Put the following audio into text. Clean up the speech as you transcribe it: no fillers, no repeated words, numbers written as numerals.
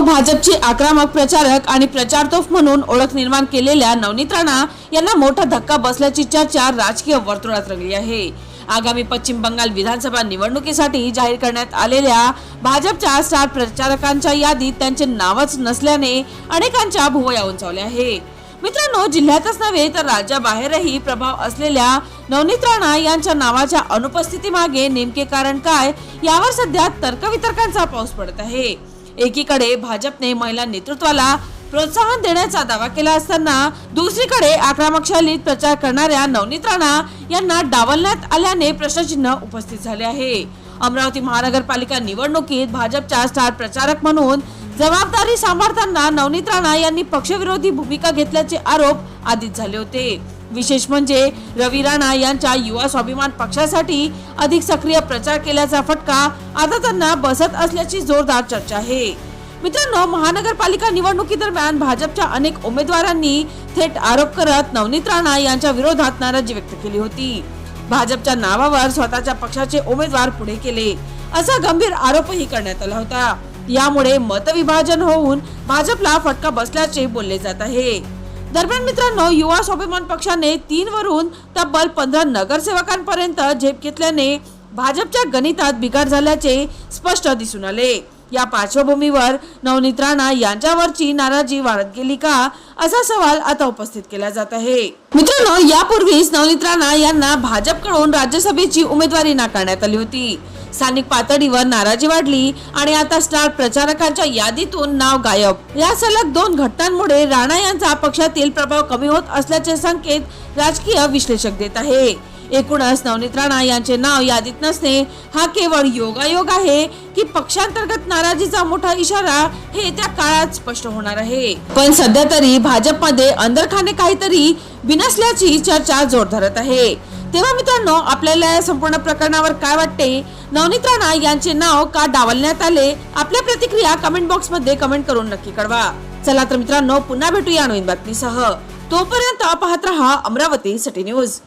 भाजपचे आक्रमक प्रचारक आणि प्रचारतोफ म्हणून ओळख निर्माण केलेल्या नवनीत राणा यांना मोठा धक्का बसल्याची चर्चा राजकीय वर्तुळात रंगली आहे। आगामी पश्चिम बंगाल विधानसभा निवडणुकीसाठी जाहीर करण्यात आलेल्या भाजपच्या स्टार प्रचारकांच्या यादीत त्यांचे नावच नसल्याने अनेकांच्या भुवया उंचावल्या आहे। मित्रांनो, जिल्ह्यातच नव्हे तर राज्याबाहेरही प्रभाव असलेल्या नवनीत राणा यांच्या नावाच्या अनुपस्थितीमागे नेमके कारण काय यावर सध्या तर्कवितर्कांचा पाऊस पडत आहे। एकीकडे भाजपने महिला नेतृत्वाला प्रोत्साहन देण्याचा दावा केला असताना दुसरीकडे आक्रमक शैलीत प्रचार करणाऱ्या नवनीत राणा यांना डावलण्यात आल्याने प्रश्नचिन्ह उपस्थित झाले आहे। अमरावती महानगरपालिका निवडणुकीत भाजपच्या स्टार प्रचारक म्हणून जबाबदारी सांभाळताना नवनीत राणा यांनी पक्षविरोधी भूमिका घेतल्याचे आरोप आधीच झाले होते। विशेष म्हणजे रवी राणा यांच्या युवा स्वाभिमान पक्षासाठी अधिक सक्रिय प्रचार केल्याचा फटका आता त्यांना बसत असल्याची जोरदार चर्चा आहे। मित्रांनो, महानगरपालिका निवडणुकीदरम्यान भाजपच्या अनेक उमेदवारांनी थेट आरोप करत नवनीत राणा यांच्या विरोधात नाराजी व्यक्त केली होती। भाजपच्या नावावर स्वतःच्या पक्षाचे उमेदवार पुढे केले असा गंभीर आरोपही करण्यात आला होता। यामुळे मतविभाजन होऊन भाजपला फटका बसल्याचे बोलले जात आहे। दरम्यान मित्रांनो, युवा स्वाभिमान पक्षाने 3 वरून तब्बल 15 नगरसेवकांपर्यंत झेप घेतल्याने भाजपच्या गणितात बिघाड झाल्याचे स्पष्ट दिसून आले। या पार्श्वभूमीवर नवनीत राणा यांच्यावरची नाराजी वाढत गेली का असा सवाल आता उपस्थित केला जात आहे। मित्रांनो, यापूर्वीच नवनीत राणा यांना भाजपकडून राज्यसभेची उमेदवारी नाकारण्यात आली होती। स्थानिक पातळीवर नाराजी वाढली आणि आता स्टार प्रचारकांच्या यादीतून नाव गायब। या सलग 2 घटनांमुळे राणा यांचा पक्षातील प्रभाव कमी होत असल्याचे संकेत राजकीय विश्लेषक देत आहे। एकूणच नवनीत राणा यांचे नाव यादीत नसणे हा केवळ योगायोग आहे की पक्षांतर्गत नाराजीचा मोठा इशारा हे येत्या काळात स्पष्ट होणार आहे। पण सध्या तरी भाजपमध्ये अंधरखाने काहीतरी बिनसल्याची चर्चा जोर धरत आहे। तेव्हा मित्रांनो, आपल्याला या संपूर्ण प्रकरणावर काय वाटते? नवनीत राणा यांचे नाव का डावलण्यात आले? आपल्या प्रतिक्रिया कमेंट बॉक्स मध्ये कमेंट करून नक्की कळवा। चला तर मित्रांनो, पुन्हा भेटूया नवीन बातमीसह। तोपर्यंत पाहत रहा अमरावती सिटी न्यूज।